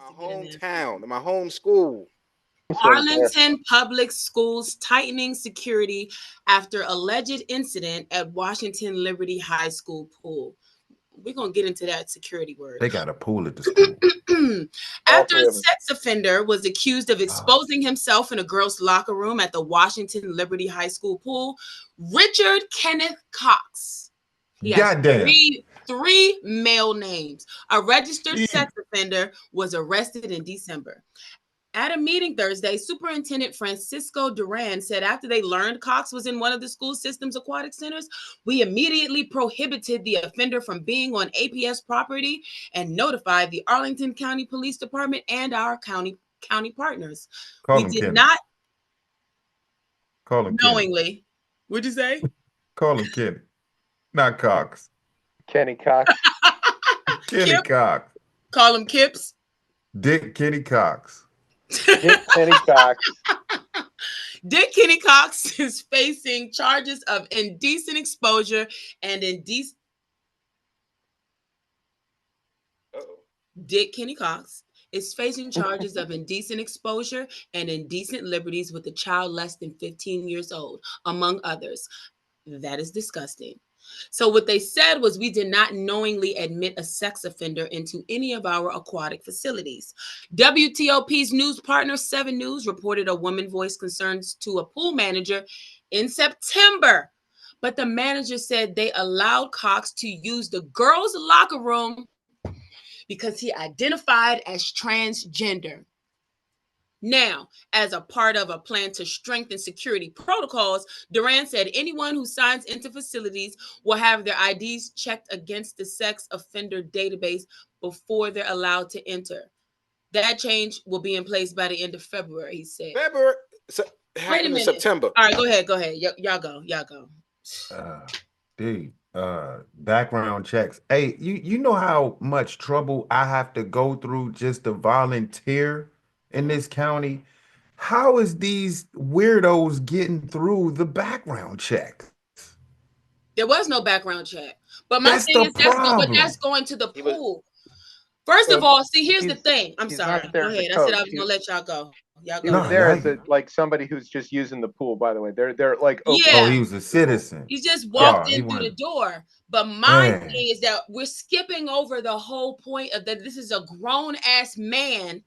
My to get in there. hometown, my home school. So there. Arlington Public Schools tightening security after alleged incident at Washington Liberty High School pool. We're going to get into that security word. They got a pool at the school. All After three a of them. sex offender was accused of exposing himself in a girls' locker room at the Washington Liberty High School pool, Richard Kenneth Cox. He has Goddamn. three male names. A registered sex offender was arrested in December. At a meeting Thursday, Superintendent Francisco Duran said after they learned Cox was in one of the school system's aquatic centers, we immediately prohibited the offender from being on APS property and notified the Arlington County Police Department and our county partners. Call We him did Kenny. not Call him Kenny. knowingly. What'd you say? Call him Kenny. Not Cox. Kenny Cox. Kenny Kip? Cox. Call him Kips. Dick Kenny Cox. Kenny Cox. Dick Kenny Cox is facing charges of indecent exposure and indecent. Dick Kenny Cox is facing charges of indecent exposure and indecent liberties with a child less than 15 years old, among others. That is disgusting. So what they said was we did not knowingly admit a sex offender into any of our aquatic facilities. WTOP's news partner 7 News reported a woman voiced concerns to a pool manager in September, but the manager said they allowed Cox to use the girls' locker room because he identified as transgender. Now, as a part of a plan to strengthen security protocols, Duran said anyone who signs into facilities will have their IDs checked against the sex offender database before they're allowed to enter. That change will be in place by the end of February, he said. February. Wait a minute. September. All right, go ahead. Y'all go. Dude, background checks. Hey, you know how much trouble I have to go through just to volunteer in this county? How is these weirdos getting through the background check? There was no background check. But my That's thing the is that's problem. going to the pool. First of all, see, here's the thing. I'm he's sorry. not there Go as a ahead. I said I coach. was gonna let y'all go. Y'all He go. was there as like somebody who's just using the pool. By the way, they're like Oh, Yeah. he was a citizen. He just walked he in through the went. door. But my Man. thing is that we're skipping over the whole point of that this is a grown-ass man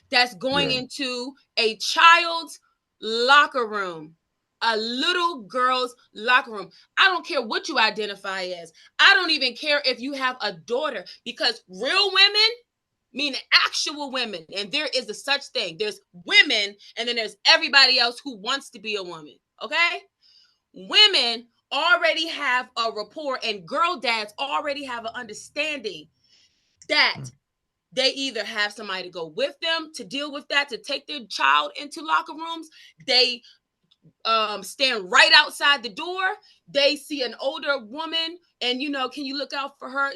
that's going Yeah. into a child's locker room, a little girl's locker room. I don't care what you identify as. I don't even care if you have a daughter, because real women mean actual women, and there is a such thing. There's women, and then there's everybody else who wants to be a woman. Okay, women already have a rapport, and girl dads already have an understanding that they either have somebody to go with them to deal with that, to take their child into locker rooms. They stand right outside the door. They see an older woman and, can you look out for her?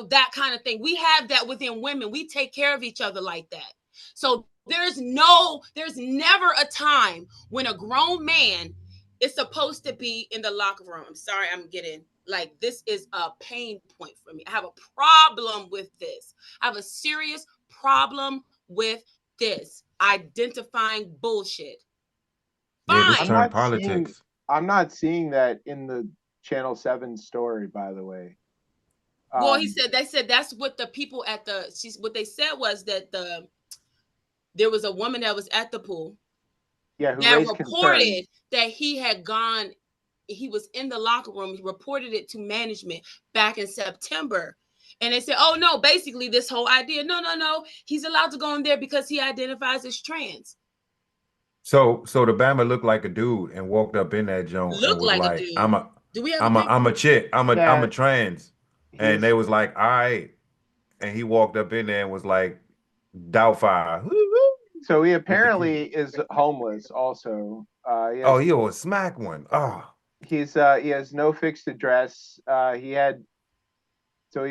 That kind of thing. We have that within women. We take care of each other like that. So there's never a time when a grown man is supposed to be in the locker room. I'm sorry, I'm getting this is a pain point for me. I have a problem with this. I have a serious problem with this. Identifying bullshit. Yeah, this Fine. turned politics. I'm not seeing that in the Channel 7 story, by the way. Well, they said that's what the people at what they said was that there was a woman that was at the pool. Yeah, who that raised reported concern that he was in the locker room. He reported it to management back in September. And they said, oh, no, basically this whole idea. No. He's allowed to go in there because he identifies as trans. So the Bama looked like a dude and walked up in that joint and was like, I'm a chick. I'm a trans. And they was like, all right. And he walked up in there and was like, doubtfire. So he apparently is homeless also. He will smack one. Oh. He has no fixed address. He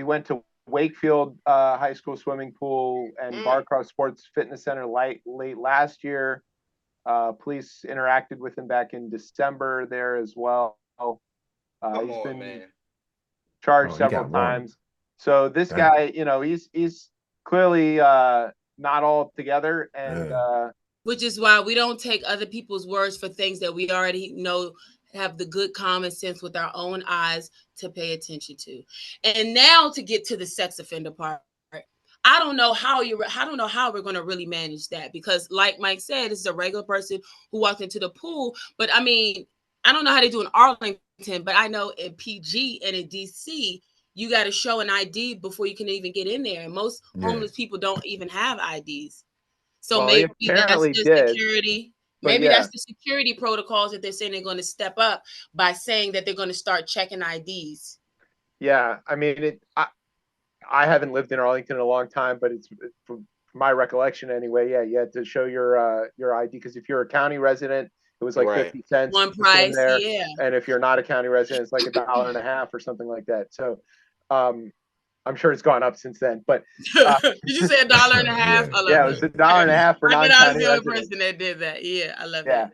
went to Wakefield High School swimming pool and Barcross Sports Fitness Center late last year. Police interacted with him back in December there as well. He's been charged several times. So this guy, he's clearly not all together. And which is why we don't take other people's words for things that we already know, have the good common sense with our own eyes to pay attention to. And now to get to the sex offender part, I don't know how we're going to really manage that, because like Mike said, this is a regular person who walked into the pool. But I mean, I don't know how they do in Arlington, but I know in PG and in DC, you got to show an ID before you can even get in there. And most homeless people don't even have IDs. So maybe that's the security. Maybe that's the security protocols that they're saying they're going to step up by saying that they're going to start checking IDs. Yeah, I mean, I haven't lived in Arlington in a long time, but it's from my recollection anyway. Yeah, you had to show your ID, because if you're a county resident, it was like 50 cents one price there. Yeah, and if you're not a county resident, it's like $1.50 or something like that. So I'm sure it's gone up since then. But did you say $1.50? Yeah, it was $1.50 for non-county residents. I was the only person that did that. Yeah, I love that.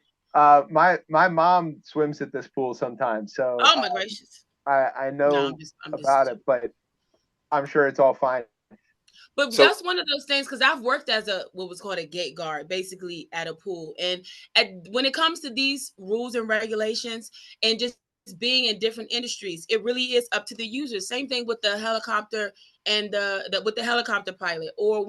My mom swims at this pool sometimes, so oh my gracious, I know about it, but I'm sure it's all fine. But that's one of those things, because I've worked as what was called a gate guard, basically at a pool. And when it comes to these rules and regulations and just being in different industries, it really is up to the user. Same thing with the helicopter and with the helicopter pilot, or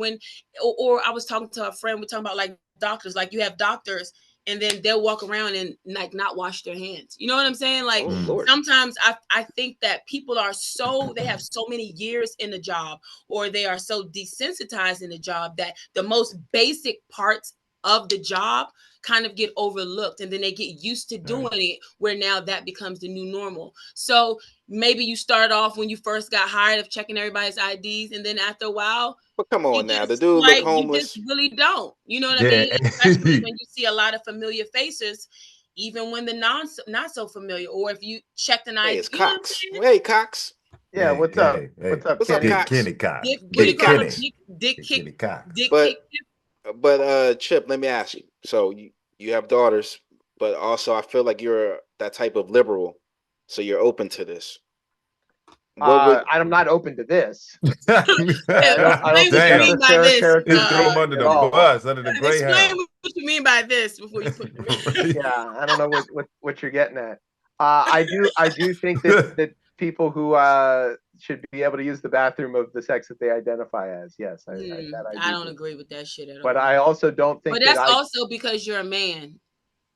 I was talking to a friend, we're talking about like doctors, like you have doctors and then they'll walk around and like not wash their hands. You know what I'm saying? Like sometimes I think that people they have so many years in the job, or they are so desensitized in the job that the most basic parts of the job kind of get overlooked, and then they get used to doing it, where now that becomes the new normal. So maybe you start off when you first got hired of checking everybody's IDs, and then after a while, but come on now, the dude look homeless. You just really don't. You know what I mean? Especially when you see a lot of familiar faces, even when the not so familiar, or if you checked an ID. It's Cox. Hey, Cox. Yeah, what's up? What's up, Cox? Kenny Cox. Dick Cox. But Chip, let me ask you. So you have daughters, but also I feel like you're that type of liberal, so you're open to this. I'm not open to this. I don't think throw them under the bus, under the Greyhound. Explain what you mean by this before you put it. Yeah, I don't know what you're getting at. I do think that people who should be able to use the bathroom of the sex that they identify as. Yes, I don't agree with that shit at all. But I also don't think. But that's also because you're a man.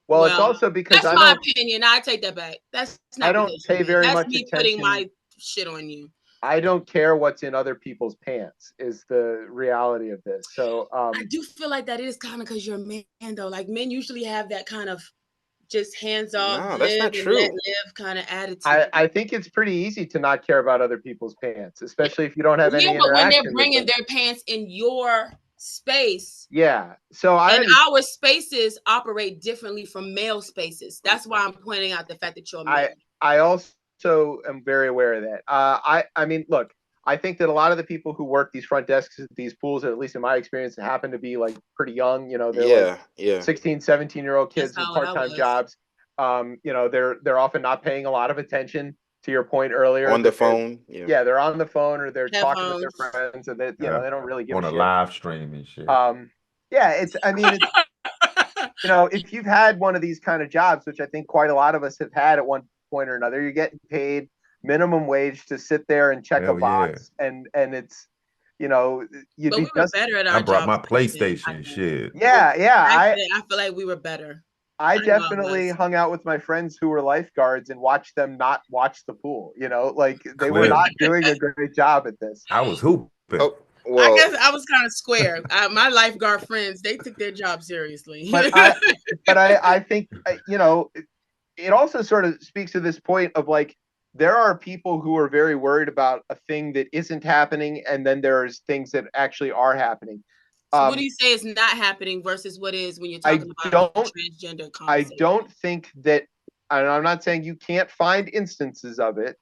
Well, it's also because that's my opinion. I take that back. That's not. I don't pay very much attention. That's me putting my shit on you. I don't care what's in other people's pants is the reality of this. So I do feel like that is kind of because you're a man, though. Like men usually have that kind of just hands off, that's not true. Live kind of attitude. I think it's pretty easy to not care about other people's pants, especially if you don't have any interaction. But when they're bringing their pants in your space. Yeah. So our spaces operate differently from male spaces. That's why I'm pointing out the fact that you're a man. I also am very aware of that. I mean, look, I think that a lot of the people who work these front desks at these pools, at least in my experience, happen to be like pretty young. You know, they're 16, 17-year-old kids with part-time jobs. You know, they're often not paying a lot of attention, to your point earlier. On the phone. Yeah, they're on the phone, or they're talking with their friends, and they don't really give on a live stream and shit. It's you know, if you've had one of these kind of jobs, which I think quite a lot of us have had at one point or another, you're getting paid minimum wage to sit there and check a box, and it's, you know, we were better at our I brought my PlayStation shit. I feel like we were better. I definitely hung out with my friends who were lifeguards and watched them not watch the pool. You know, like they were not doing a great job at this. I was hooping. Oh, well, I guess I was kind of square. My lifeguard friends, they took their job seriously. But I think, you know, it also sort of speaks to this point of like, there are people who are very worried about a thing that isn't happening, and then there's things that actually are happening. So what do you say is not happening versus what is when you're talking about transgender conversation? I don't think that, and I'm not saying you can't find instances of it,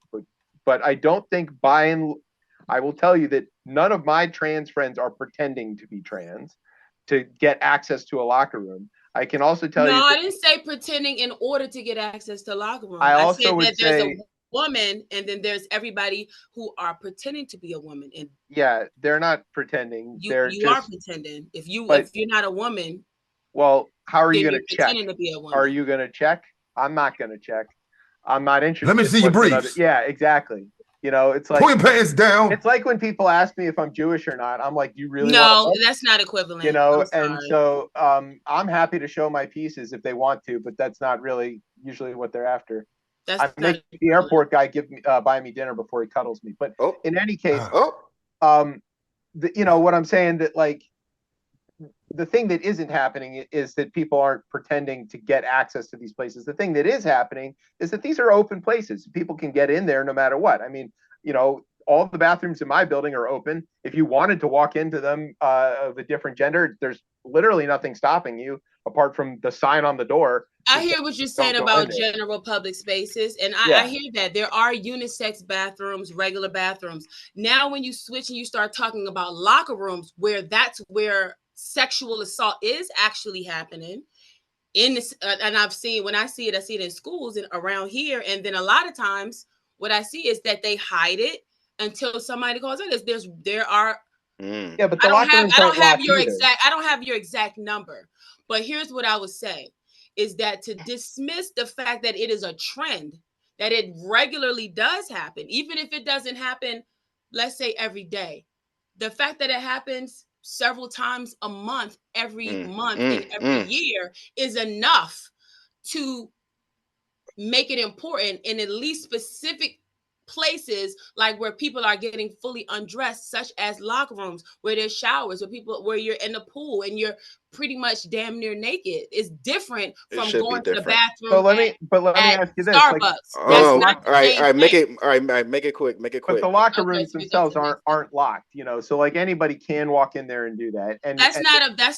but I don't think I will tell you that none of my trans friends are pretending to be trans to get access to a locker room. I can also tell you. No, I didn't say pretending in order to get access to locker room. I also would say woman, and then there's everybody who are pretending to be a woman. And yeah, they're not pretending. You they're are just pretending. If you're not a woman, well, how are you then going you're to check? pretending to be a woman. Are you going to check? I'm not going to check. I'm not interested. Let me see your briefs. Yeah, exactly. You know, it's like pull your pants down. It's like when people ask me if I'm Jewish or not. I'm like, do you really? No, that's not equivalent. You know, and so I'm happy to show my pieces if they want to, but that's not really usually what they're after. I make the airport guy buy me dinner before he cuddles me. But in any case, you know what I'm saying, that like the thing that isn't happening is that people aren't pretending to get access to these places. The thing that is happening is that these are open places. People can get in there no matter what. I mean, you know, all the bathrooms in my building are open. If you wanted to walk into them of a different gender, there's literally nothing stopping you apart from the sign on the door. I hear what you're saying about general public spaces, and I hear that there are unisex bathrooms, regular bathrooms. Now, when you switch and you start talking about locker rooms, that's where sexual assault is actually happening. And I've seen, when I see it in schools and around here. And then a lot of times what I see is that they hide it until somebody calls it. Yeah, but I don't have your exact number. But here's what I would say is that to dismiss the fact that it is a trend, that it regularly does happen, even if it doesn't happen, let's say every day, the fact that it happens several times a month, every month and every year is enough to make it important in at least specific places, like where people are getting fully undressed, such as locker rooms, where there's showers, where you're in the pool and you're pretty much damn near naked. It's different from going to the bathroom. So let me ask you this: Starbucks. All right, make it quick. But the locker rooms themselves aren't locked, you know. So like anybody can walk in there and do that. And that's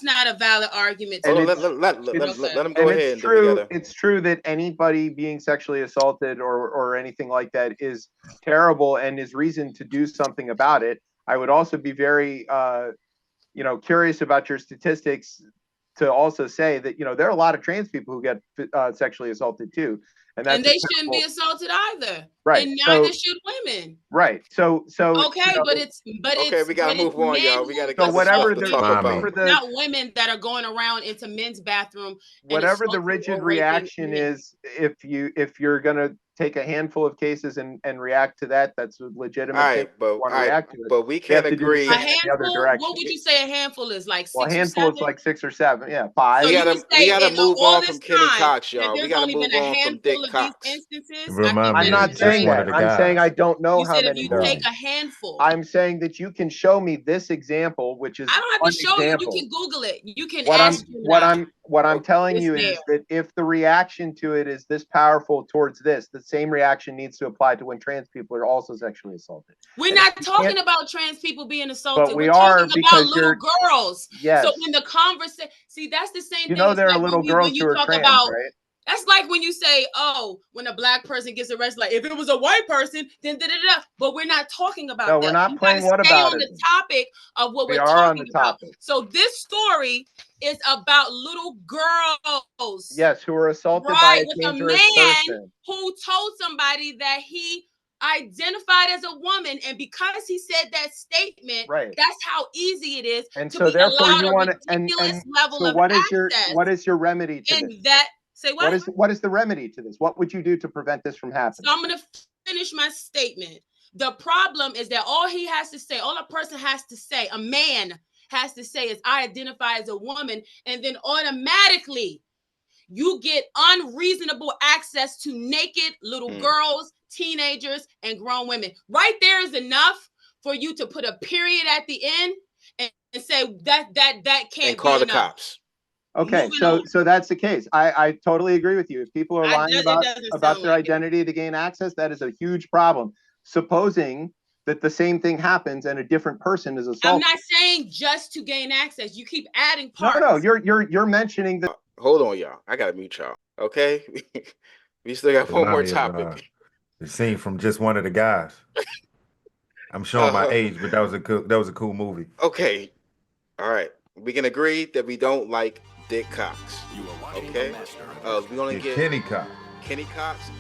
not a valid argument. Let them go ahead and do it together. It's true that anybody being sexually assaulted or anything like that is terrible and is reason to do something about it. I would also be very curious about your statistics to also say that, you know, there are a lot of trans people who get sexually assaulted too. And they shouldn't be assaulted either. Right. And neither should women. Right. So okay, but we gotta move on, y'all. We gotta go. Whatever not women that are going around into men's bathroom. Whatever the rigid reaction is, if you're gonna take a handful of cases and react to that, that's a legitimate thing. But we can't agree. A handful, what would you say a handful is? Like 6 or 7? A handful is like 6 or 7. Yeah, 5. So we gotta move on from Kenny Cox, y'all. We gotta move on from Dick Cox. I'm not saying that. I'm saying I don't know how many. You take a handful. I'm saying that you can show me this example, which is I don't have to show you. You can Google it. You can what I'm telling you is that if the reaction to it is this powerful towards this, the same reaction needs to apply to when trans people are also sexually assaulted. We're not talking about trans people being assaulted. But we're talking about little girls. Yes. So when the conversation, see, that's the same thing. You know, there are little girls who are trans, right? That's like when you say, oh, when a black person gets arrested, like if it was a white person, then da-da-da. But we're not talking about that. No, we're not playing what about it. On the topic of what we're talking about. So this story is about little girls. Yes, who were assaulted by a dangerous person. Who told somebody that he identified as a woman, and because he said that statement, that's how easy it is. And so therefore you want to and so what is your remedy to and this? That say what is the remedy to this? What would you do to prevent this from happening? So I'm going to finish my statement. The problem is that all a person has to say, a man has to say is I identify as a woman, and then automatically you get unreasonable access to naked little girls, teenagers, and grown women. Right there is enough for you to put a period at the end and say that can't and call be the cops. Okay, so that's the case. I totally agree with you. If people are lying about their identity to gain access, that is a huge problem. Supposing that the same thing happens and a different person is assaulted. I'm not saying just to gain access. You keep adding parts. No, you're mentioning the. Hold on, y'all. I gotta mute y'all. Okay, we still got one more topic. The scene from just one of the guys. I'm showing my age, but that was a cool movie. Okay, all right. We can agree that we don't like Dick Cox. Okay, we only get Kenny Cox. Kenny Cox.